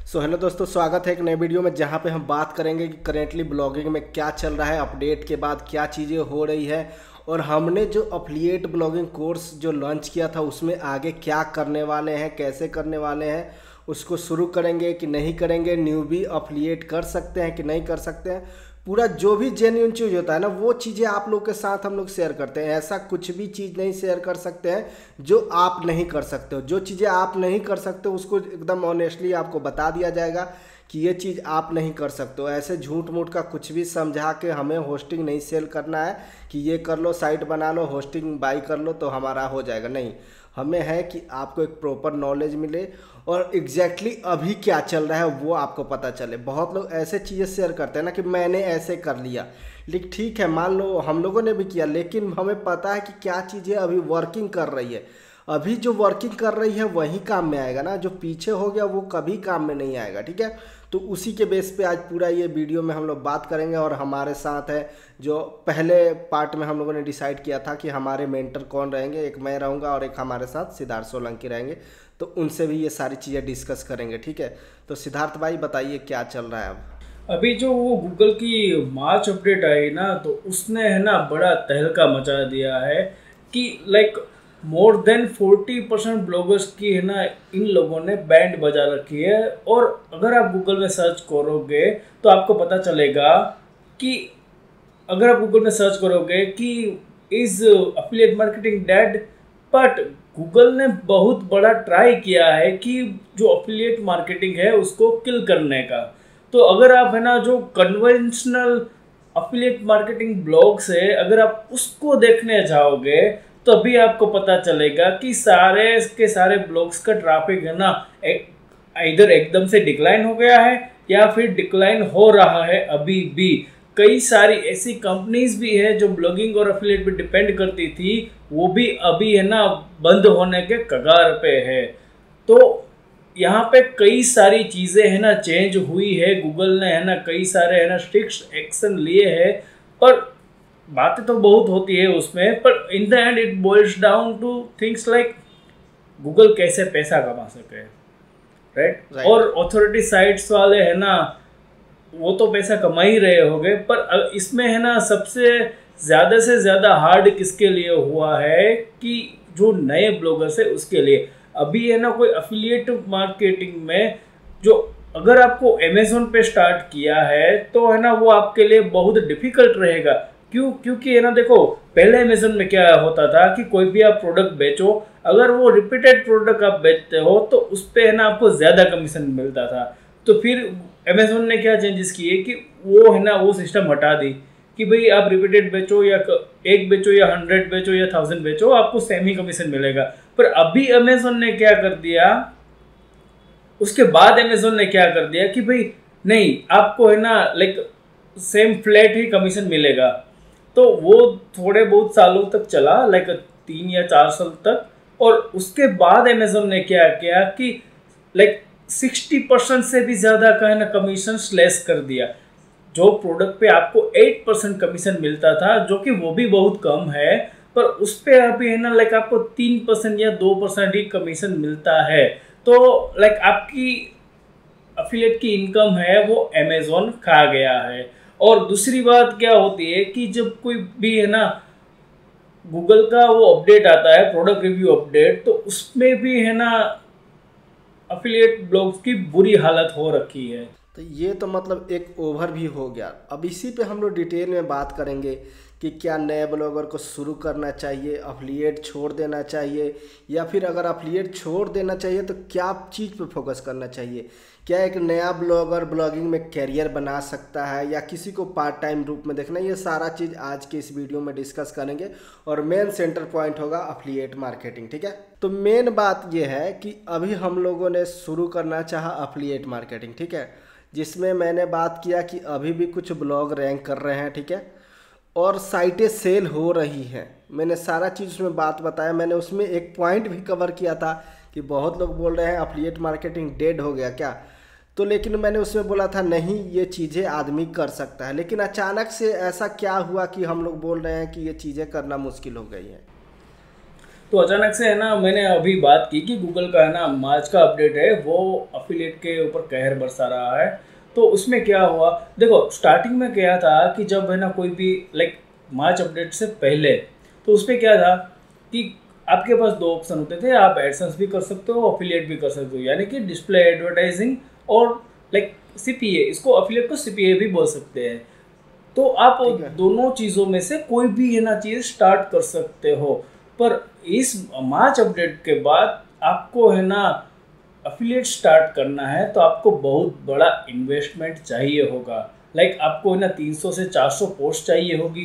Hello दोस्तों, स्वागत है एक नए वीडियो में जहां पे हम बात करेंगे कि करेंटली ब्लॉगिंग में क्या चल रहा है, अपडेट के बाद क्या चीज़ें हो रही है और हमने जो अफिलिएट ब्लॉगिंग कोर्स जो लॉन्च किया था उसमें आगे क्या करने वाले हैं, कैसे करने वाले हैं, उसको शुरू करेंगे कि नहीं करेंगे, न्यूबी अफिलिएट कर सकते हैं कि नहीं कर सकते हैं। पूरा जो भी जेन्युइन चीज़ होता है ना वो चीज़ें आप लोग के साथ हम लोग शेयर करते हैं। ऐसा कुछ भी चीज़ नहीं शेयर कर सकते हैं जो आप नहीं कर सकते हो। जो चीज़ें आप नहीं कर सकते हो उसको एकदम ऑनेस्टली आपको बता दिया जाएगा कि ये चीज़ आप नहीं कर सकते हो। ऐसे झूठ मूठ का कुछ भी समझा के हमें होस्टिंग नहीं सेल करना है कि ये कर लो, साइट बना लो, होस्टिंग बाई कर लो तो हमारा हो जाएगा। नहीं, हमें है कि आपको एक प्रॉपर नॉलेज मिले और एग्जैक्टली अभी क्या चल रहा है वो आपको पता चले। बहुत लोग ऐसे चीज़ें शेयर करते हैं ना कि मैंने ऐसे कर लिया, लेकिन ठीक है, मान लो हम लोगों ने भी किया, लेकिन हमें पता है कि क्या चीज़ें अभी वर्किंग कर रही है। अभी जो वर्किंग कर रही है वही काम में आएगा ना, जो पीछे हो गया वो कभी काम में नहीं आएगा। ठीक है, तो उसी के बेस पे आज पूरा ये वीडियो में हम लोग बात करेंगे। और हमारे साथ है, जो पहले पार्ट में हम लोगों ने डिसाइड किया था कि हमारे मेंटर कौन रहेंगे, एक मैं रहूँगा और एक हमारे साथ सिद्धार्थ सोलंकी रहेंगे, तो उनसे भी ये सारी चीज़ें डिस्कस करेंगे। ठीक है, तो सिद्धार्थ भाई बताइए क्या चल रहा है अब। अभी जो वो गूगल की मार्च अपडेट आई ना, तो उसने है ना बड़ा तहलका मचा दिया है कि मोर देन 40% ब्लॉगर्स की है ना इन लोगों ने बैंड बजा रखी है। और अगर आप गूगल में सर्च करोगे तो आपको पता चलेगा कि अगर आप गूगल में सर्च करोगे कि is affiliate marketing dead, but Google ने बहुत बड़ा ट्राई किया है कि जो अफिलिएट मार्केटिंग है उसको किल करने का। तो अगर आप है ना जो कन्वेंशनल अफिलिएट मार्केटिंग ब्लॉग्स है, अगर आप उसको देखने जाओगे तो अभी आपको पता चलेगा कि सारे के सारे ब्लॉग्स का ट्रैफिक है ना इधर एकदम से डिक्लाइन हो गया है या फिर डिक्लाइन हो रहा है। अभी भी कई सारी ऐसी कंपनीज भी है जो ब्लॉगिंग और अफिलिएट पे डिपेंड करती थी, वो भी अभी है ना बंद होने के कगार पे है। तो यहाँ पे कई सारी चीज़ें है ना चेंज हुई है, गूगल ने है ना कई सारे है ना स्ट्रिक्ट एक्शन लिए हैं। पर बातें तो बहुत होती है उसमें, पर in the end it boils down to things like Google कैसे पैसा कमा सके, राइट। और अथॉरिटी साइट्स वाले है ना वो तो पैसा कमा ही रहे होंगे, पर इसमें है ना सबसे ज़्यादा से ज़्यादा हार्ड किसके लिए हुआ है कि जो नए ब्लॉगर्स है उसके लिए। अभी है ना कोई अफिलिएट मार्केटिंग में जो अगर आपको अमेज़न पे स्टार्ट किया है तो है ना वो आपके लिए बहुत डिफिकल्ट रहेगा। क्योंकि है ना देखो, पहले अमेज़न में क्या होता था कि कोई भी आप प्रोडक्ट बेचो, अगर वो रिपीटेड प्रोडक्ट आप बेचते हो तो उस पर है ना आपको ज़्यादा कमीशन मिलता था। तो फिर अमेज़न ने क्या चेंजेस किए कि वो है ना वो सिस्टम हटा दी कि भाई आप रिपीटेड बेचो या एक बेचो या 100 बेचो या 1000 बेचो, आपको सेम ही कमीशन मिलेगा। पर अभी अमेज़न ने क्या कर दिया, उसके बाद अमेज़न ने क्या कर दिया कि भाई नहीं, आपको है ना सेम फ्लैट ही कमीशन मिलेगा। तो वो थोड़े बहुत सालों तक चला, 3 या 4 साल तक। और उसके बाद अमेज़न ने क्या किया कि 60% से भी ज़्यादा का है ना कमीशन लेस कर दिया। जो प्रोडक्ट पे आपको 8% कमीशन मिलता था, जो कि वो भी बहुत कम है, पर उस पर अभी है ना आपको 3% या 2% ही कमीशन मिलता है। तो आपकी अफिलिएट की इनकम है वो अमेज़न खा गया है। और दूसरी बात क्या होती है कि जब कोई भी है ना गूगल का वो अपडेट आता है, प्रोडक्ट रिव्यू अपडेट, तो उसमें भी है ना अफिलिएट ब्लॉग्स की बुरी हालत हो रखी है। तो ये तो मतलब एक ओवर भी हो गया। अब इसी पे हम लोग डिटेल में बात करेंगे कि क्या नए ब्लॉगर को शुरू करना चाहिए, अफिलिएट छोड़ देना चाहिए, या फिर अगर अफिलिएट छोड़ देना चाहिए तो क्या चीज़ पे फोकस करना चाहिए। क्या एक नया ब्लॉगर ब्लॉगिंग में कैरियर बना सकता है या किसी को पार्ट टाइम रूप में देखना, ये सारा चीज़ आज के इस वीडियो में डिस्कस करेंगे। और मेन सेंटर पॉइंट होगा अफिलिएट मार्केटिंग। ठीक है, तो मेन बात ये है कि अभी हम लोगों ने शुरू करना चाहा अफिलिएट मार्केटिंग। ठीक है, जिसमें मैंने बात किया कि अभी भी कुछ ब्लॉग रैंक कर रहे हैं। ठीक है, और साइटें सेल हो रही हैं। मैंने सारा चीज़ उसमें बात बताया। मैंने उसमें एक पॉइंट भी कवर किया था कि बहुत लोग बोल रहे हैं अफिलिएट मार्केटिंग डेड हो गया क्या, तो लेकिन मैंने उसमें बोला था नहीं, ये चीज़ें आदमी कर सकता है। लेकिन अचानक से ऐसा क्या हुआ कि हम लोग बोल रहे हैं कि ये चीज़ें करना मुश्किल हो गई हैं। तो अचानक से है ना मैंने अभी बात की कि गूगल का है ना मार्च का अपडेट है वो अफिलिएट के ऊपर कहर बरसा रहा है। तो उसमें क्या हुआ, देखो स्टार्टिंग में क्या था कि जब है ना कोई भी लाइक मार्च अपडेट से पहले, तो उसमें क्या था कि आपके पास दो ऑप्शन होते थे, आप एडसेंस भी कर सकते हो, अफिलिएट भी कर सकते हो, यानी कि डिस्प्ले एडवर्टाइजिंग और लाइक सीपीए, इसको अफिलिएट को सीपीए भी बोल सकते हैं। तो आप ठीक है। दोनों चीज़ों में से कोई भी है ना चीज़ स्टार्ट कर सकते हो। पर इस मार्च अपडेट के बाद आपको है ना अफिलिएट स्टार्ट करना है तो आपको बहुत बड़ा इन्वेस्टमेंट चाहिए होगा। लाइक आपको है ना 300 से 400 पोस्ट चाहिए होगी,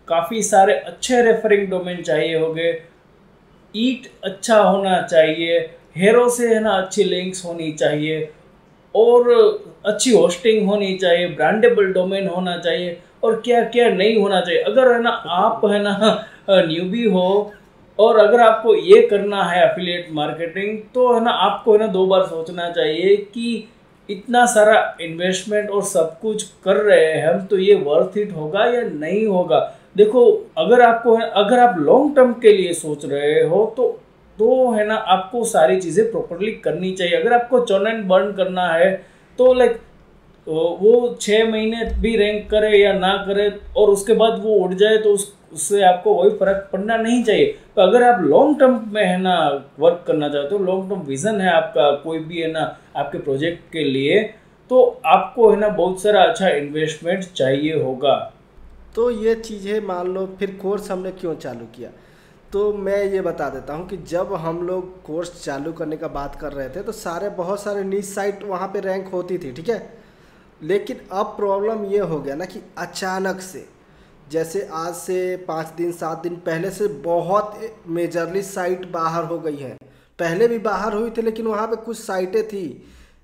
काफ़ी सारे अच्छे रेफरिंग डोमेन चाहिए होंगे, ईट अच्छा होना चाहिए, हेरो से है ना अच्छी लिंक्स होनी चाहिए, और अच्छी होस्टिंग होनी चाहिए, ब्रांडेबल डोमेन होना चाहिए, और क्या क्या नहीं होना चाहिए। अगर है ना आप है ना न्यूबी हो और अगर आपको ये करना है एफिलिएट मार्केटिंग, तो है ना आपको है ना 2 बार सोचना चाहिए कि इतना सारा इन्वेस्टमेंट और सब कुछ कर रहे हैं हम, तो ये वर्थ इट होगा या नहीं होगा। देखो अगर आप लॉन्ग टर्म के लिए सोच रहे हो तो है ना आपको सारी चीज़ें प्रॉपरली करनी चाहिए। अगर आपको चर्न एंड बर्न करना है तो लाइक वो 6 महीने भी रैंक करे या ना करे और उसके बाद वो उड़ जाए तो उससे आपको कोई फर्क पड़ना नहीं चाहिए। तो अगर आप लॉन्ग टर्म में है ना वर्क करना चाहते हो, लॉन्ग टर्म विजन है आपका कोई भी है ना आपके प्रोजेक्ट के लिए, तो आपको है ना बहुत सारा अच्छा इन्वेस्टमेंट चाहिए होगा। तो ये चीज़ें मान लो फिर कोर्स हमने क्यों चालू किया, तो मैं ये बता देता हूँ कि जब हम लोग कोर्स चालू करने का बात कर रहे थे तो बहुत सारे नीच साइट वहाँ पे रैंक होती थी, ठीक है। लेकिन अब प्रॉब्लम ये हो गया ना कि अचानक से, जैसे आज से 5 दिन 7 दिन पहले से बहुत मेजरली साइट बाहर हो गई हैं। पहले भी बाहर हुई थी लेकिन वहाँ पे कुछ साइटें थी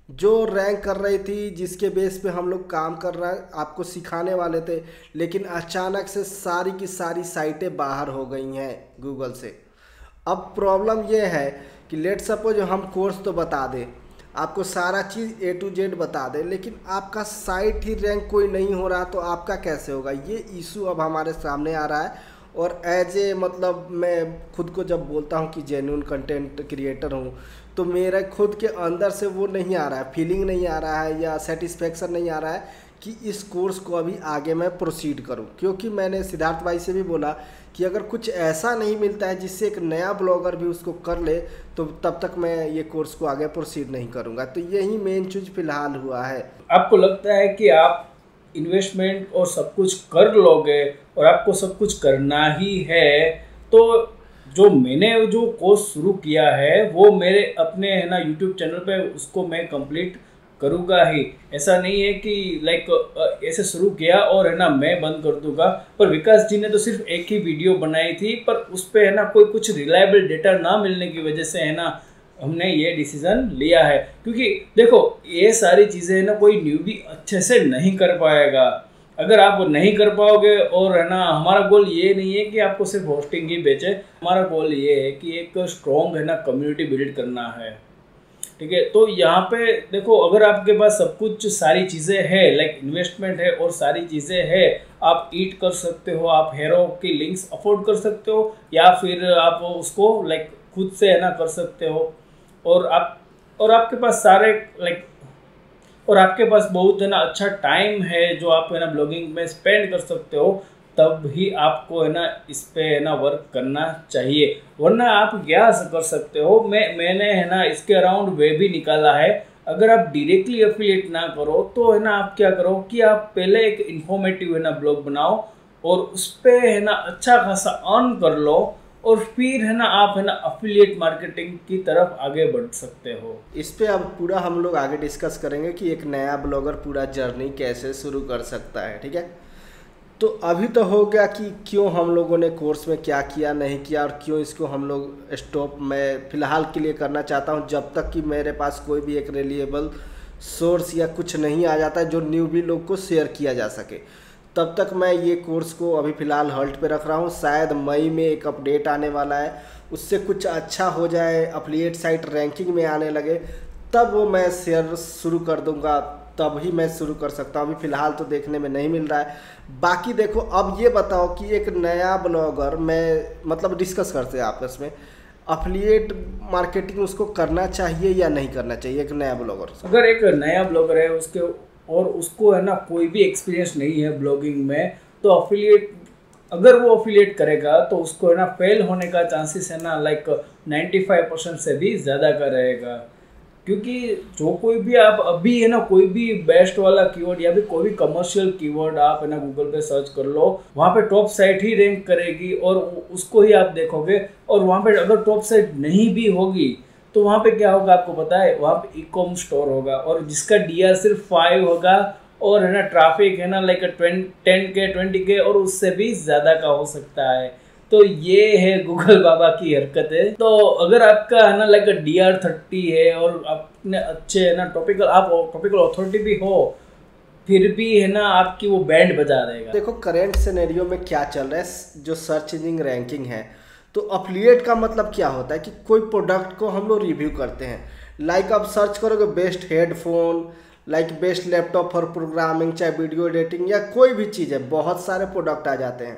जो रैंक कर रही थी, जिसके बेस पे हम लोग काम कर रहे आपको सिखाने वाले थे, लेकिन अचानक से सारी की सारी साइटें बाहर हो गई हैं गूगल से। अब प्रॉब्लम ये है कि लेट सपोज हम कोर्स तो बता दें, आपको सारा चीज़ A to Z बता दें, लेकिन आपका साइट ही रैंक कोई नहीं हो रहा तो आपका कैसे होगा। ये इशू अब हमारे सामने आ रहा है। और एज ए मतलब मैं खुद को जब बोलता हूँ कि जेन्युइन कंटेंट क्रिएटर हूँ, तो मेरा खुद के अंदर से वो नहीं आ रहा है, फीलिंग नहीं आ रहा है या सेटिस्फेक्शन नहीं आ रहा है कि इस कोर्स को अभी आगे मैं प्रोसीड करूं। क्योंकि मैंने सिद्धार्थ भाई से भी बोला कि अगर कुछ ऐसा नहीं मिलता है जिससे एक नया ब्लॉगर भी उसको कर ले, तो तब तक मैं ये कोर्स को आगे प्रोसीड नहीं करूंगा। तो यही मेन चीज़ फिलहाल हुआ है। आपको लगता है कि आप इन्वेस्टमेंट और सब कुछ कर लोगे और आपको सब कुछ करना ही है, तो जो मैंने जो कोर्स शुरू किया है वो मेरे अपने है ना यूट्यूब चैनल पे उसको मैं कंप्लीट करूँगा ही। ऐसा नहीं है कि लाइक ऐसे शुरू किया और है ना मैं बंद कर दूंगा। पर विकास जी ने तो सिर्फ एक ही वीडियो बनाई थी, पर उस पर है ना कोई कुछ रिलायबल डेटा ना मिलने की वजह से है ना हमने ये डिसीज़न लिया है। क्योंकि देखो ये सारी चीज़ें है ना कोई न्यूबी अच्छे से नहीं कर पाएगा। अगर आप नहीं कर पाओगे, और है ना हमारा गोल ये नहीं है कि आपको सिर्फ होस्टिंग ही बेचे, हमारा गोल ये है कि एक स्ट्रॉन्ग है ना कम्युनिटी बिल्ड करना है, ठीक है। तो यहाँ पे देखो अगर आपके पास सब कुछ सारी चीज़ें है, लाइक इन्वेस्टमेंट है और सारी चीज़ें है, आप ईट कर सकते हो, आप हेरो की लिंक्स अफोर्ड कर सकते हो, या फिर आप उसको लाइक खुद से है ना कर सकते हो, और आपके पास सारे लाइक और आपके पास बहुत है ना अच्छा टाइम है जो आप है ना ब्लॉगिंग में स्पेंड कर सकते हो, तब ही आपको है ना इस पे है ना वर्क करना चाहिए। वरना आप क्या कर सकते हो, मैंने है ना इसके अराउंड वे भी निकाला है। अगर आप डायरेक्टली एफिलिएट ना करो तो है ना आप क्या करो कि आप पहले एक इन्फॉर्मेटिव है ना ब्लॉग बनाओ और उस पर है ना अच्छा खासा अर्न कर लो, और फिर है ना आप है ना अफिलिएट मार्केटिंग की तरफ आगे बढ़ सकते हो। इस पे अब पूरा हम लोग आगे डिस्कस करेंगे कि एक नया ब्लॉगर पूरा जर्नी कैसे शुरू कर सकता है, ठीक है। तो अभी तो हो गया कि क्यों हम लोगों ने कोर्स में क्या किया नहीं किया और क्यों इसको हम लोग स्टॉप मैं फ़िलहाल के लिए करना चाहता हूं, जब तक कि मेरे पास कोई भी एक रिलायबल सोर्स या कुछ नहीं आ जाता है जो न्यूबी लोग को शेयर किया जा सके, तब तक मैं ये कोर्स को अभी फ़िलहाल हॉल्ट पे रख रहा हूँ। शायद मई में एक अपडेट आने वाला है, उससे कुछ अच्छा हो जाए, एफिलिएट साइट रैंकिंग में आने लगे, तब वो मैं शेयर शुरू कर दूंगा, तब ही मैं शुरू कर सकता हूँ। अभी फ़िलहाल तो देखने में नहीं मिल रहा है। बाकी देखो अब ये बताओ कि एक नया ब्लॉगर, मैं मतलब डिस्कस करते हैं आपस में, अफिलिएट मार्केटिंग उसको करना चाहिए या नहीं करना चाहिए एक नया ब्लॉगर? अगर एक नया ब्लॉगर है उसके और उसको है ना कोई भी एक्सपीरियंस नहीं है ब्लॉगिंग में, तो अफिलिएट अगर वो अफिलिएट करेगा तो उसको है ना फेल होने का चांसेस है ना लाइक 95% से भी ज़्यादा का रहेगा। क्योंकि जो कोई भी आप अभी है ना कोई भी बेस्ट वाला कीवर्ड या फिर कोई भी कमर्शियल कीवर्ड आप है ना गूगल पे सर्च कर लो, वहाँ पे टॉप साइट ही रैंक करेगी और उसको ही आप देखोगे। और वहाँ पे अगर टॉप साइट नहीं भी होगी तो वहाँ पे क्या होगा आपको पता है, वहाँ पे ई-कॉम स्टोर होगा और जिसका डीआर सिर्फ 5 होगा और है ना ट्रैफिक है ना लाइक 10K 20K और उससे भी ज़्यादा का हो सकता है। तो ये है गूगल बाबा की हरकत है। तो अगर आपका है ना लाइक DR30 है और आपने अच्छे है ना टॉपिकल अथॉरिटी भी हो, फिर भी है ना आपकी वो बैंड बजा देगा। देखो करंट सिनेरियो में क्या चल रहा है, जो सर्च इंजन रैंकिंग है, तो अफिलिएट का मतलब क्या होता है कि कोई प्रोडक्ट को हम लोग रिव्यू करते हैं। लाइक आप सर्च करोगे best headphone, like best laptop for programming, चाहे वीडियो एडिटिंग या कोई भी चीज़ है, बहुत सारे प्रोडक्ट आ जाते हैं,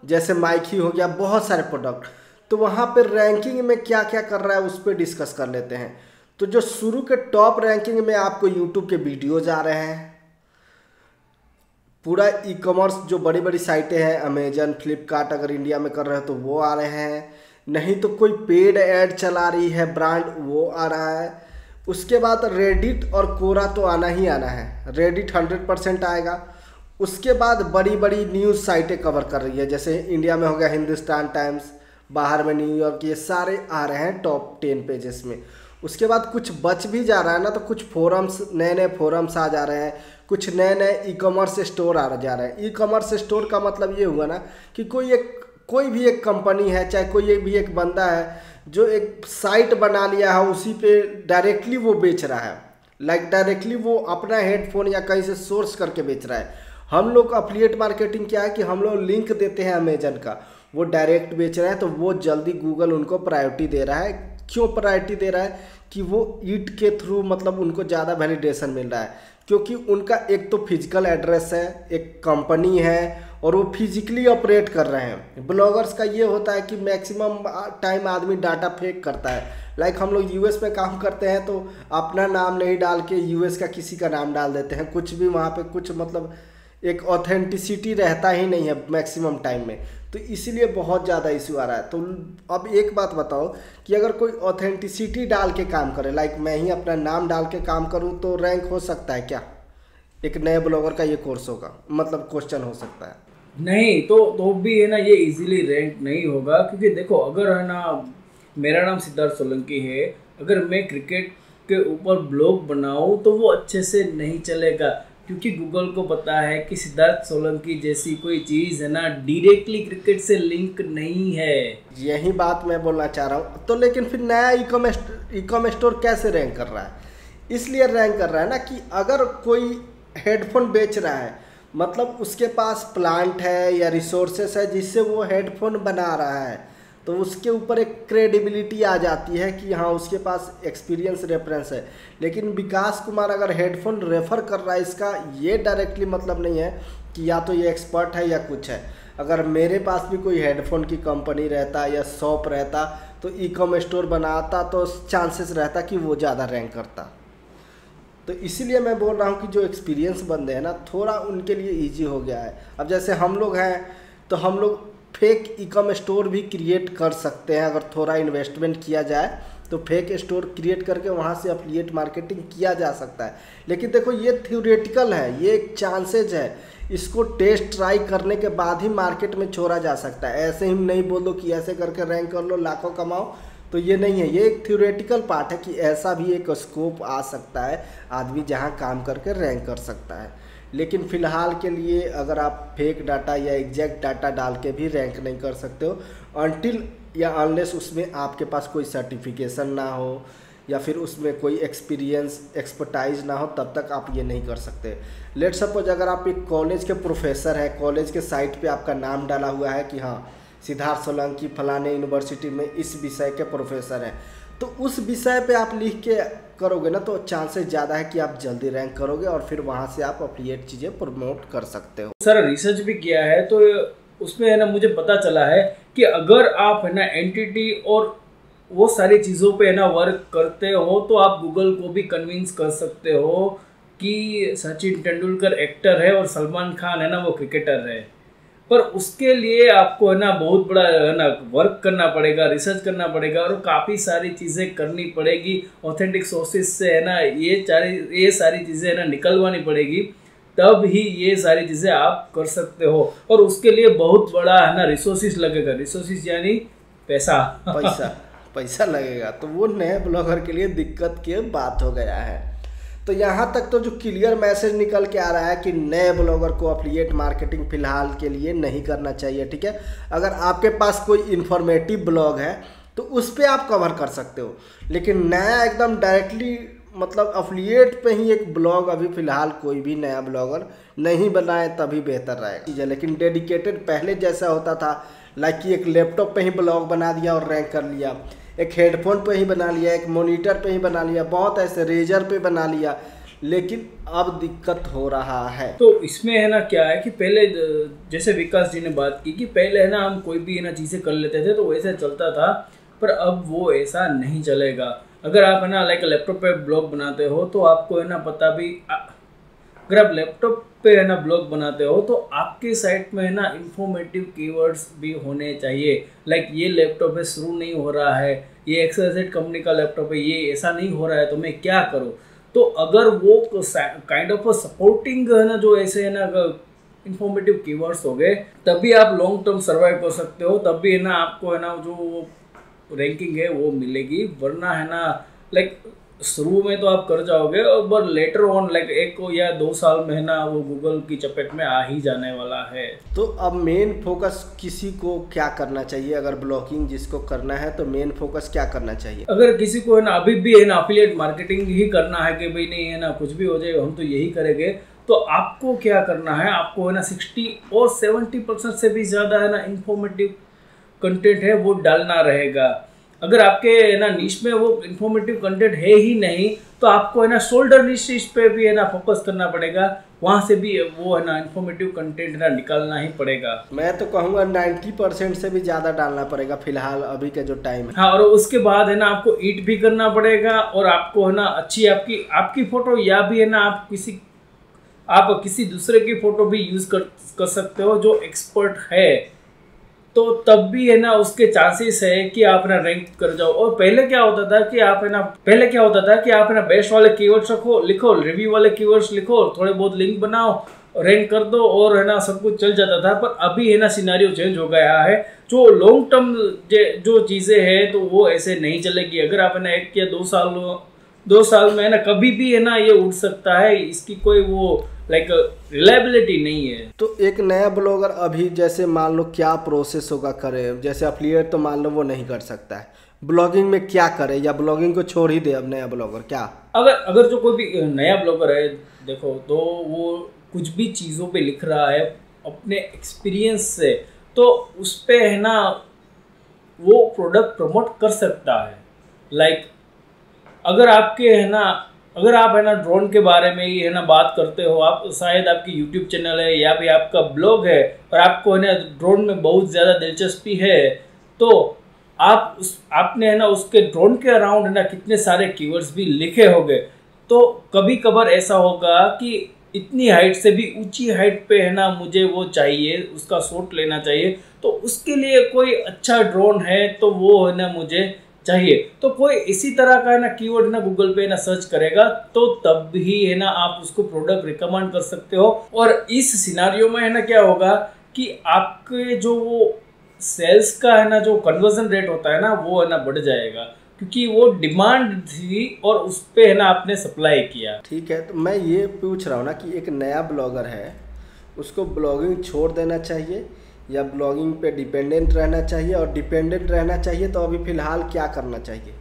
जैसे माइक ही हो गया, बहुत सारे प्रोडक्ट। तो वहाँ पे रैंकिंग में क्या क्या कर रहा है उस पर डिस्कस कर लेते हैं। तो जो शुरू के टॉप रैंकिंग में आपको यूट्यूब के वीडियोज आ रहे हैं, पूरा ई कॉमर्स जो बड़ी बड़ी साइटें हैं, अमेजन फ्लिपकार्ट अगर इंडिया में कर रहे हो तो वो आ रहे हैं, नहीं तो कोई पेड ऐड चला रही है ब्रांड, वो आ रहा है। उसके बाद रेडिट और कोरा तो आना ही आना है, रेडिट 100% आएगा। उसके बाद बड़ी बड़ी न्यूज़ साइटें कवर कर रही है, जैसे इंडिया में हो गया हिंदुस्तान टाइम्स, बाहर में न्यूयॉर्क, ये सारे आ रहे हैं टॉप 10 पेजेस में। उसके बाद कुछ बच भी जा रहा है ना, तो कुछ फोरम्स, नए नए फोरम्स आ जा रहे हैं, कुछ नए नए ई कॉमर्स स्टोर आ जा रहे हैं। ई कॉमर्स स्टोर का मतलब ये हुआ ना कि कोई भी एक कंपनी है, चाहे कोई भी एक बंदा है जो एक साइट बना लिया है, उसी पे डायरेक्टली वो बेच रहा है। लाइक डायरेक्टली वो अपना हेडफोन या कहीं से सोर्स करके बेच रहा है। हम लोग अफिलिएट मार्केटिंग क्या है कि हम लोग लिंक देते हैं अमेजन का, वो डायरेक्ट बेच रहे हैं, तो वो जल्दी गूगल उनको प्रायोरिटी दे रहा है। क्यों प्रायोरिटी दे रहा है कि वो ईट के थ्रू मतलब उनको ज़्यादा वैलिडेशन मिल रहा है, क्योंकि उनका एक तो फिजिकल एड्रेस है, एक कंपनी है और वो फिजिकली ऑपरेट कर रहे हैं। ब्लॉगर्स का ये होता है कि मैक्सिमम टाइम आदमी डाटा फेक करता है। लाइक हम लोग यूएस में काम करते हैं तो अपना नाम नहीं डाल के यूएस का किसी का नाम डाल देते हैं, कुछ भी वहाँ पे कुछ मतलब एक ऑथेंटिसिटी रहता ही नहीं है मैक्सिमम टाइम में, तो इसीलिए बहुत ज़्यादा इशू आ रहा है। तो अब एक बात बताओ कि अगर कोई ऑथेंटिसिटी डाल के काम करे, लाइक मैं ही अपना नाम डाल के काम करूं, तो रैंक हो सकता है क्या? एक नए ब्लॉगर का ये कोर्स होगा, मतलब क्वेश्चन हो सकता है। नहीं तो भी है ना ये इजीली रैंक नहीं होगा। क्योंकि देखो अगर है ना मेरा नाम सिद्धार्थ सोलंकी है, अगर मैं क्रिकेट के ऊपर ब्लॉग बनाऊं तो वो अच्छे से नहीं चलेगा, क्योंकि गूगल को पता है कि सिद्धार्थ सोलंकी जैसी कोई चीज़ है ना डायरेक्टली क्रिकेट से लिंक नहीं है। यही बात मैं बोलना चाह रहा हूँ। तो लेकिन फिर नया ई कॉम स्टोर कैसे रैंक कर रहा है? इसलिए रैंक कर रहा है ना कि अगर कोई हेडफोन बेच रहा है, मतलब उसके पास प्लांट है या रिसोर्सेस है जिससे वो हेडफोन बना रहा है, तो उसके ऊपर एक क्रेडिबिलिटी आ जाती है कि हाँ उसके पास एक्सपीरियंस रेफरेंस है। लेकिन विकास कुमार अगर हेडफोन रेफ़र कर रहा है, इसका ये डायरेक्टली मतलब नहीं है कि या तो ये एक्सपर्ट है या कुछ है। अगर मेरे पास भी कोई हेडफोन की कंपनी रहता या शॉप रहता तो ई कॉम स्टोर बनाता, तो चांसेस रहता कि वो ज़्यादा रैंक करता। तो इसीलिए मैं बोल रहा हूँ कि जो एक्सपीरियंस बंदे हैं ना, थोड़ा उनके लिए ईजी हो गया है। अब जैसे हम लोग हैं तो हम लोग फेक ई कॉम स्टोर भी क्रिएट कर सकते हैं, अगर थोड़ा इन्वेस्टमेंट किया जाए तो फेक स्टोर क्रिएट करके वहाँ से अफिलिएट मार्केटिंग किया जा सकता है। लेकिन देखो ये थ्योरेटिकल है, ये एक चांसेज है, इसको टेस्ट ट्राई करने के बाद ही मार्केट में छोड़ा जा सकता है। ऐसे ही नहीं बोल दो कि ऐसे करके रैंक कर लो लाखों कमाओ, तो ये नहीं है। ये एक थ्योरेटिकल पार्ट है कि ऐसा भी एक स्कोप आ सकता है, आदमी जहाँ काम करके रैंक कर सकता है। लेकिन फ़िलहाल के लिए अगर आप फेक डाटा या एग्जैक्ट डाटा डाल के भी रैंक नहीं कर सकते हो, अनटिल या अनलेस उसमें आपके पास कोई सर्टिफिकेशन ना हो या फिर उसमें कोई एक्सपर्टाइज ना हो, तब तक आप ये नहीं कर सकते। लेट सपोज अगर आप एक कॉलेज के प्रोफेसर हैं, कॉलेज के साइट पे आपका नाम डाला हुआ है कि हाँ सिद्धार्थ सोलंकी फलाने यूनिवर्सिटी में इस विषय के प्रोफेसर हैं, तो उस विषय पे आप लिख के करोगे ना, तो चांसेस ज़्यादा है कि आप जल्दी रैंक करोगे और फिर वहाँ से आप अफिलिएट चीज़ें प्रमोट कर सकते हो। सर रिसर्च भी किया है तो उसमें है ना मुझे पता चला है कि अगर आप है ना एंटिटी और वो सारी चीज़ों पे है ना वर्क करते हो तो आप गूगल को भी कन्विंस कर सकते हो कि सचिन तेंदुलकर एक्टर है और सलमान खान है ना वो क्रिकेटर है। पर उसके लिए आपको है ना बहुत बड़ा है ना वर्क करना पड़ेगा, रिसर्च करना पड़ेगा और काफ़ी सारी चीज़ें करनी पड़ेगी। ऑथेंटिक सोर्सेज से है ना ये सारी चीज़ें है ना निकलवानी पड़ेगी, तब ही ये सारी चीज़ें आप कर सकते हो। और उसके लिए बहुत बड़ा है ना रिसोर्सेज लगेगा। रिसोर्सेज यानी पैसा पैसा पैसा लगेगा, तो वो नए ब्लॉगर के लिए दिक्कत की बात हो गया है। तो यहाँ तक तो जो क्लियर मैसेज निकल के आ रहा है कि नए ब्लॉगर को एफिलिएट मार्केटिंग फिलहाल के लिए नहीं करना चाहिए, ठीक है। अगर आपके पास कोई इन्फॉर्मेटिव ब्लॉग है तो उस पर आप कवर कर सकते हो, लेकिन नया एकदम डायरेक्टली मतलब एफिलिएट पे ही एक ब्लॉग अभी फ़िलहाल कोई भी नया ब्लॉगर नहीं बनाए तभी बेहतर रहेगा। लेकिन डेडिकेटेड पहले जैसा होता था, लाइक कि एक लैपटॉप पे ही ब्लॉग बना दिया और रैंक कर लिया, एक हेडफोन पे ही बना लिया, एक मॉनिटर पे ही बना लिया, बहुत ऐसे रेजर पे बना लिया, लेकिन अब दिक्कत हो रहा है। तो इसमें है ना क्या है कि पहले जैसे विकास जी ने बात की कि पहले है ना हम कोई भी है ना चीज़ें कर लेते थे तो वैसे चलता था, पर अब वो ऐसा नहीं चलेगा। अगर आप है ना लाइक लैपटॉप पे ब्लॉग बनाते हो तो आपको है ना पता भी, अगर आप लैपटॉप पे है ना ब्लॉग बनाते हो तो आपके साइट में है ना इंफॉर्मेटिव कीवर्ड्स भी होने चाहिए। लाइक ये लैपटॉप है शुरू नहीं हो रहा है, ये XYZ कंपनी का लैपटॉप है, ये ऐसा नहीं हो रहा है तो मैं क्या करूँ। तो अगर वो काइंड ऑफ सपोर्टिंग है ना जो ऐसे है ना इंफॉर्मेटिव कीवर्ड्स हो गए, तभी आप लॉन्ग टर्म सर्वाइव कर सकते हो, तब भी है ना आपको है ना जो रैंकिंग है वो मिलेगी। वरना है ना लाइक शुरू में तो आप कर जाओगे और लेटर ऑन लाइक 1 या 2 साल में है ना वो गूगल की चपेट में आ ही जाने वाला है। तो अब मेन फोकस किसी को क्या करना चाहिए? अगर ब्लॉगिंग जिसको करना है तो मेन फोकस क्या करना चाहिए? अगर किसी को है ना अभी भी है ना एफिलिएट मार्केटिंग ही करना है कि भाई नहीं है ना कुछ भी हो जाए हम तो यही करेंगे, तो आपको क्या करना है, आपको है ना 60 और 70% से भी ज़्यादा है ना इंफॉर्मेटिव कंटेंट है वो डालना रहेगा। अगर आपके है ना निश में वो इंफॉर्मेटिव कंटेंट है ही नहीं तो आपको है ना शोल्डर निश पे भी है ना फोकस करना पड़ेगा, वहाँ से भी वो है ना इंफॉर्मेटिव कंटेंट ना निकालना ही पड़ेगा। मैं तो कहूँगा 90% से भी ज़्यादा डालना पड़ेगा फिलहाल अभी के जो टाइम है। हाँ, और उसके बाद है ना आपको ईट भी करना पड़ेगा और आपको है ना अच्छी आपकी फोटो या भी है ना आप किसी दूसरे की फोटो भी यूज़ कर सकते हो जो एक्सपर्ट है, तो तब भी है ना उसके चांसेस है कि आप ना रैंक कर जाओ। और पहले क्या होता था कि आप है ना बेस्ट वाले कीवर्ड्स लिखो, रिव्यू वाले कीवर्ड्स लिखो, थोड़े बहुत लिंक बनाओ, रैंक कर दो और है ना सब कुछ चल जाता था। पर अभी है ना सिनेरियो चेंज हो गया है, जो लॉन्ग टर्म जो चीज़ें हैं तो वो ऐसे नहीं चलेगी। अगर आप है ना 1 या 2 साल में है ना कभी भी है ना ये उठ सकता है, इसकी कोई वो लाइक रिलायबिलिटी नहीं है। तो एक नया ब्लॉगर अभी जैसे मान लो क्या प्रोसेस होगा करे, जैसे एफिलिएट तो मान लो वो नहीं कर सकता है, ब्लॉगिंग में क्या करे या ब्लॉगिंग को छोड़ ही दे अब नया ब्लॉगर क्या? अगर जो कोई भी नया ब्लॉगर है देखो, तो वो कुछ भी चीज़ों पे लिख रहा है अपने एक्सपीरियंस से, तो उस पे है ना वो प्रोडक्ट प्रमोट कर सकता है। लाइक अगर आप है ना ड्रोन के बारे में ही है ना बात करते हो, आप शायद आपकी यूट्यूब चैनल है या फिर आपका ब्लॉग है और आपको है ना ड्रोन में बहुत ज़्यादा दिलचस्पी है, तो आपने है ना उसके ड्रोन के अराउंड है ना कितने सारे कीवर्ड्स भी लिखे होंगे। तो कभी कभार ऐसा होगा कि इतनी हाइट से भी ऊंची हाइट पे है ना मुझे वो चाहिए, उसका शॉट लेना चाहिए, तो उसके लिए कोई अच्छा ड्रोन है तो वो है ना मुझे चाहिए। तो कोई इसी तरह का है ना कीवर्ड ना गूगल पे ना सर्च करेगा, तो तब भी है ना आप उसको प्रोडक्ट रिकमेंड कर सकते हो। और इस सिनारियो में है ना क्या होगा कि आपके जो वो सेल्स का है ना जो कन्वर्जन रेट होता है ना वो है ना बढ़ जाएगा, क्योंकि वो डिमांड थी और उस पे है ना आपने सप्लाई किया। ठीक है, तो मैं ये पूछ रहा हूँ ना कि एक नया ब्लॉगर है उसको ब्लॉगिंग छोड़ देना चाहिए या ब्लॉगिंग पे डिपेंडेंट रहना चाहिए, और डिपेंडेंट रहना चाहिए तो अभी फ़िलहाल क्या करना चाहिए?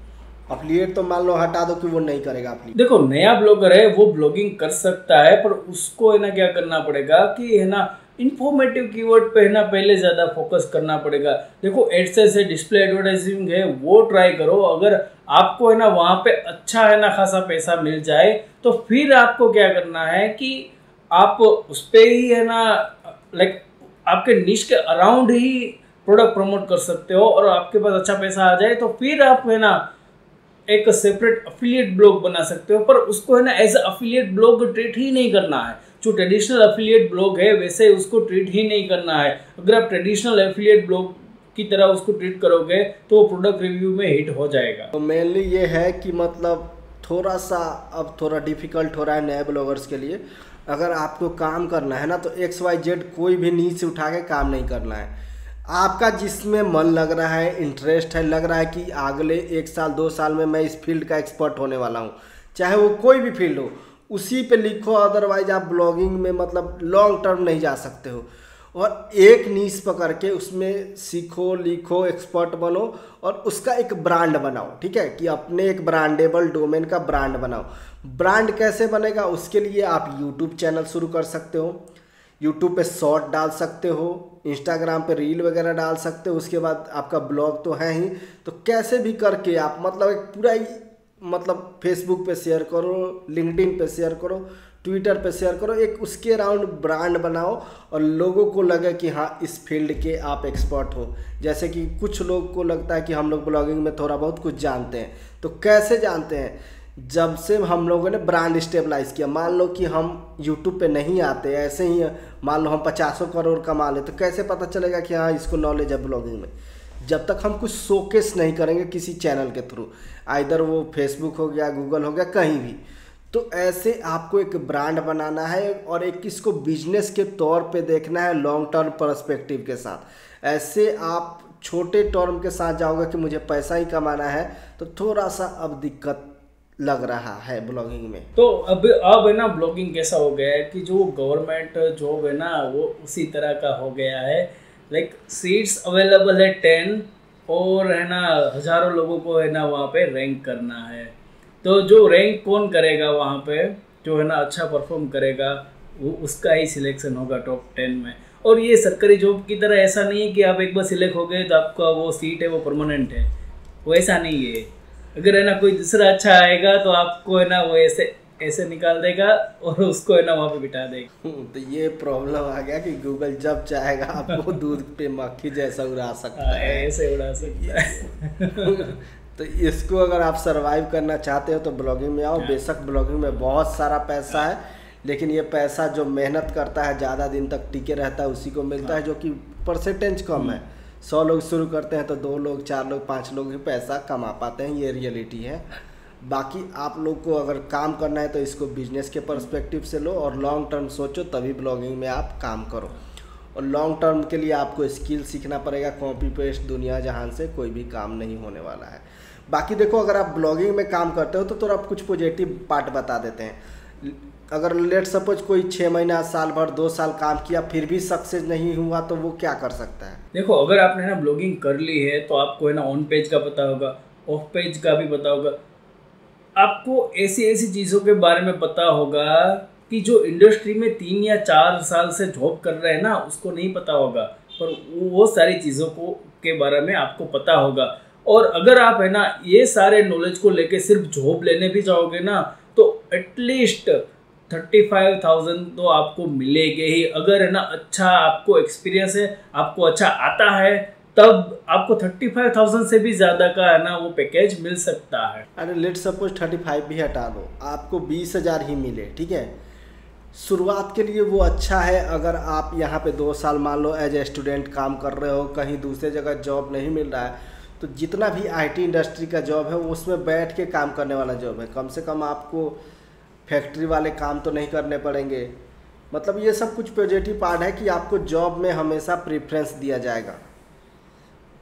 एफिलिएट तो मान लो हटा दो कि वो नहीं करेगा एफिलिएट। देखो, नया ब्लॉगर है वो ब्लॉगिंग कर सकता है, पर उसको है ना क्या करना पड़ेगा कि है ना इन्फॉर्मेटिव कीवर्ड पे है ना पहले ज़्यादा फोकस करना पड़ेगा। देखो, एडसेंस है, डिस्प्ले एडवर्टाइजिंग है, वो ट्राई करो। अगर आपको है ना वहाँ पे अच्छा है ना खासा पैसा मिल जाए तो फिर आपको क्या करना है कि आप उस पर ही है ना लाइक आपके निश के अराउंड ही प्रोडक्ट प्रमोट कर सकते हो और आपके पास अच्छा पैसा आ जाए तो फिर आप है ना एक सेपरेट अफिलिएट ब्लॉग बना सकते हो, पर उसको है ना एज अफिलिएट ब्लॉग ट्रीट ही नहीं करना है। जो ट्रेडिशनल अफिलिएट ब्लॉग है वैसे उसको ट्रीट ही नहीं करना है। अगर आप ट्रेडिशनल अफिलिएट ब्लॉग की तरह उसको ट्रीट करोगे तो वो प्रोडक्ट रिव्यू में हिट हो जाएगा। तो मेनली ये है कि मतलब थोड़ा सा अब थोड़ा डिफिकल्ट हो रहा है नए ब्लॉगर्स के लिए। अगर आपको काम करना है ना तो XYZ कोई भी नीच से उठा के काम नहीं करना है। आपका जिसमें मन लग रहा है, इंटरेस्ट है, लग रहा है कि अगले 1 साल 2 साल में मैं इस फील्ड का एक्सपर्ट होने वाला हूँ, चाहे वो कोई भी फील्ड हो, उसी पे लिखो। अदरवाइज आप ब्लॉगिंग में मतलब लॉन्ग टर्म नहीं जा सकते हो। और एक नीश पकड़ के उसमें सीखो, लिखो, एक्सपर्ट बनो और उसका एक ब्रांड बनाओ। ठीक है, कि अपने एक ब्रांडेबल डोमेन का ब्रांड बनाओ। ब्रांड कैसे बनेगा, उसके लिए आप यूट्यूब चैनल शुरू कर सकते हो, यूट्यूब पे शॉर्ट डाल सकते हो, इंस्टाग्राम पे रील वगैरह डाल सकते हो। उसके बाद आपका ब्लॉग तो है ही, तो कैसे भी करके आप मतलब एक पूरा ही मतलब फेसबुक पे शेयर करो, लिंक्डइन पे शेयर करो, ट्विटर पे शेयर करो, एक उसके अराउंड ब्रांड बनाओ और लोगों को लगे कि हाँ इस फील्ड के आप एक्सपर्ट हो। जैसे कि कुछ लोग को लगता है कि हम लोग ब्लॉगिंग में थोड़ा बहुत कुछ जानते हैं, तो कैसे जानते हैं, जब से हम लोगों ने ब्रांड स्टेबलाइज किया। मान लो कि हम यूट्यूब पे नहीं आते, ऐसे ही मान लो हम 50 करोड़ कमा ले, तो कैसे पता चलेगा कि हाँ इसको नॉलेज है ब्लॉगिंग में, जब तक हम कुछ शोकेस नहीं करेंगे किसी चैनल के थ्रू, आइदर वो फेसबुक हो गया, गूगल हो गया, कहीं भी। तो ऐसे आपको एक ब्रांड बनाना है और एक इसको बिजनेस के तौर पे देखना है, लॉन्ग टर्म पर्सपेक्टिव के साथ। ऐसे आप छोटे टर्म के साथ जाओगे कि मुझे पैसा ही कमाना है, तो थोड़ा सा अब दिक्कत लग रहा है ब्लॉगिंग में। तो अब है ना ब्लॉगिंग कैसा हो गया है कि जो गवर्नमेंट जॉब है ना वो उसी तरह का हो गया है। लाइक सीट्स अवेलेबल है 10 और है ना हज़ारों लोगों को है ना वहाँ पे रैंक करना है। तो जो रैंक कौन करेगा वहाँ पे, जो है ना अच्छा परफॉर्म करेगा वो उसका ही सिलेक्शन होगा टॉप 10 में। और ये सरकारी जॉब की तरह ऐसा नहीं है कि आप एक बार सिलेक्ट हो गए तो आपका वो सीट है वो परमानेंट है, वो ऐसा नहीं है। अगर है ना कोई दूसरा अच्छा आएगा तो आपको है ना वो ऐसे निकाल देगा और उसको है ना वहाँ पे बिठा देगा। तो ये प्रॉब्लम आ गया कि गूगल जब चाहेगा आपको दूध पे मक्खी जैसा उड़ा सकता है, ऐसे उड़ा सकता है। तो इसको अगर आप सरवाइव करना चाहते हो तो ब्लॉगिंग में आओ। बेशक ब्लॉगिंग में बहुत सारा पैसा है, लेकिन ये पैसा जो मेहनत करता है ज़्यादा दिन तक टिके रहता है उसी को मिलता है, जो कि परसेंटेज कम है। 100 लोग शुरू करते हैं तो 2 लोग, 4 लोग, 5 लोग ही पैसा कमा पाते हैं, ये रियलिटी है। बाकी आप लोग को अगर काम करना है तो इसको बिजनेस के पर्सपेक्टिव से लो और लॉन्ग टर्म सोचो, तभी ब्लॉगिंग में आप काम करो। और लॉन्ग टर्म के लिए आपको स्किल सीखना पड़ेगा, कॉपी पेस्ट दुनिया जहान से कोई भी काम नहीं होने वाला है। बाकी देखो, अगर आप ब्लॉगिंग में काम करते हो तो आप कुछ पॉजिटिव पार्ट बता देते हैं। अगर लेट सपोज कोई 6 महीना, साल भर, 2 साल काम किया फिर भी सक्सेस नहीं हुआ तो वो क्या कर सकता है? देखो, अगर आपने ना ब्लॉगिंग कर ली है तो आपको है ना ऑन पेज का पता होगा, ऑफ पेज का भी पता होगा। आपको ऐसी चीज़ों के बारे में पता होगा कि जो इंडस्ट्री में 3 या 4 साल से जॉब कर रहे हैं ना उसको नहीं पता होगा, पर वो सारी चीज़ों को के बारे में आपको पता होगा। और अगर आप है ना ये सारे नॉलेज को लेके सिर्फ जॉब लेने भी जाओगे ना तो एटलीस्ट 35,000 तो आपको मिलेंगे ही। अगर है ना अच्छा आपको एक्सपीरियंस है, आपको अच्छा आता है, तब आपको 35,000 से भी ज़्यादा का है ना वो पैकेज मिल सकता है। अरे लेट सपोज 35 भी हटा दो, आपको 20,000 ही मिले, ठीक है, शुरुआत के लिए वो अच्छा है। अगर आप यहाँ पे 2 साल मान लो एज ए स्टूडेंट काम कर रहे हो, कहीं दूसरे जगह जॉब नहीं मिल रहा है, तो जितना भी IT इंडस्ट्री का जॉब है उसमें बैठ के काम करने वाला जॉब है। कम से कम आपको फैक्ट्री वाले काम तो नहीं करने पड़ेंगे। मतलब ये सब कुछ पॉजिटिव पार्ट है कि आपको जॉब में हमेशा प्रेफरेंस दिया जाएगा।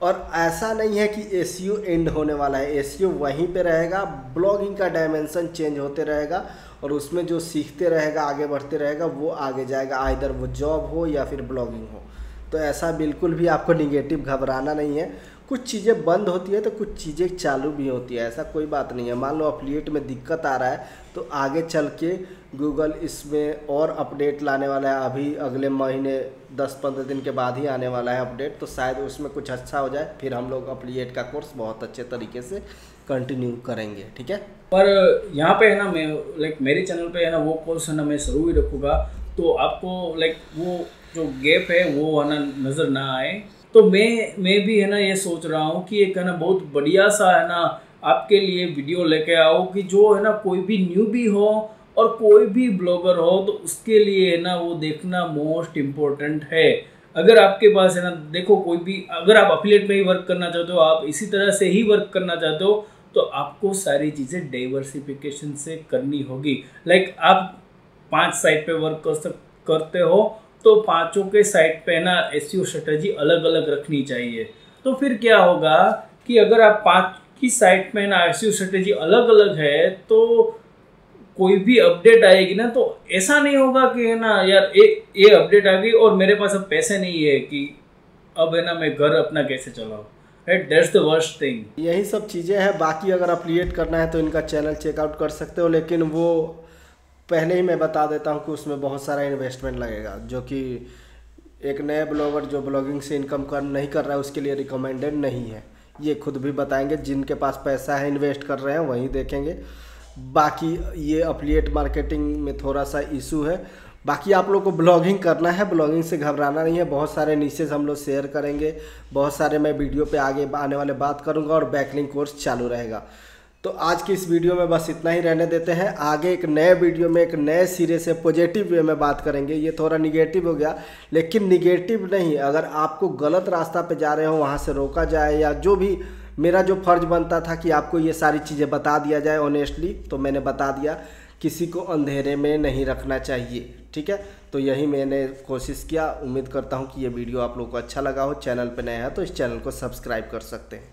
और ऐसा नहीं है कि SEO एंड होने वाला है, SEO वहीं पे रहेगा। ब्लॉगिंग का डायमेंशन चेंज होते रहेगा और उसमें जो सीखते रहेगा, आगे बढ़ते रहेगा, वो आगे जाएगा, आइदर वो जॉब हो या फिर ब्लॉगिंग हो। तो ऐसा बिल्कुल भी आपको निगेटिव घबराना नहीं है। कुछ चीज़ें बंद होती है तो कुछ चीज़ें चालू भी होती है, ऐसा कोई बात नहीं है। मान लो एफिलिएट में दिक्कत आ रहा है तो आगे चल के गूगल इसमें और अपडेट लाने वाला है। अभी अगले महीने 10-15 दिन के बाद ही आने वाला है अपडेट, तो शायद उसमें कुछ अच्छा हो जाए, फिर हम लोग एफिलिएट का कोर्स बहुत अच्छे तरीके से कंटिन्यू करेंगे, ठीक है। पर यहाँ पे है ना मैं मेरे चैनल पे है ना वो कोर्स है ना मैं शुरू ही रखूँगा, तो आपको वो जो गैप है वो है ना नज़र ना आए। तो मैं भी है ना ये सोच रहा हूँ कि एक है ना बहुत बढ़िया सा है ना आपके लिए वीडियो लेके आओ कि जो है ना कोई भी न्यूबी हो और कोई भी ब्लॉगर हो तो उसके लिए है ना वो देखना मोस्ट इम्पोर्टेंट है। अगर आपके पास है ना, देखो कोई भी, अगर आप अफिलिएट में ही वर्क करना चाहते हो, आप इसी तरह से ही वर्क करना चाहते हो, तो आपको सारी चीज़ें डाइवर्सिफिकेशन से करनी होगी। लाइक आप 5 साइट पे वर्क करते हो तो पांचों के साइट पे ना एसईओ स्ट्रेटजी अलग अलग रखनी चाहिए। तो फिर क्या होगा कि अगर आप 5 की साइट में ना एसईओ स्ट्रेटजी अलग अलग है तो कोई भी अपडेट आएगी ना तो ऐसा नहीं होगा कि है ना यार ये अपडेट आ गई और मेरे पास अब पैसे नहीं है कि अब है ना मैं घर अपना कैसे चलाऊँ। Right, that's the worst thing. यही सब चीज़ें हैं। बाकी अगर अफिलिएट करना है तो इनका चैनल चेकआउट कर सकते हो, लेकिन वो पहले ही मैं बता देता हूँ कि उसमें बहुत सारा इन्वेस्टमेंट लगेगा, जो कि एक नए ब्लॉगर जो ब्लॉगिंग से इनकम नहीं कर रहा है उसके लिए रिकमेंडेड नहीं है। ये खुद भी बताएंगे, जिनके पास पैसा है इन्वेस्ट कर रहे हैं वही देखेंगे। बाकी ये अफिलिएट मार्केटिंग में थोड़ा सा इशू है। बाकी आप लोग को ब्लॉगिंग करना है, ब्लॉगिंग से घबराना नहीं है। बहुत सारे नीशेस हम लोग शेयर करेंगे, बहुत सारे मैं वीडियो पे आगे आने वाले बात करूंगा और बैकलिंक कोर्स चालू रहेगा। तो आज की इस वीडियो में बस इतना ही रहने देते हैं। आगे एक नए वीडियो में एक नए सिरे से पॉजिटिव वे में बात करेंगे। ये थोड़ा निगेटिव हो गया, लेकिन निगेटिव नहीं, अगर आपको गलत रास्ता पे जा रहे हो वहाँ से रोका जाए, या जो भी मेरा जो फ़र्ज़ बनता था कि आपको ये सारी चीज़ें बता दिया जाए ऑनेस्टली, तो मैंने बता दिया। किसी को अंधेरे में नहीं रखना चाहिए, ठीक है। तो यही मैंने कोशिश किया। उम्मीद करता हूँ कि ये वीडियो आप लोगों को अच्छा लगा हो। चैनल पर नया है तो इस चैनल को सब्सक्राइब कर सकते हैं।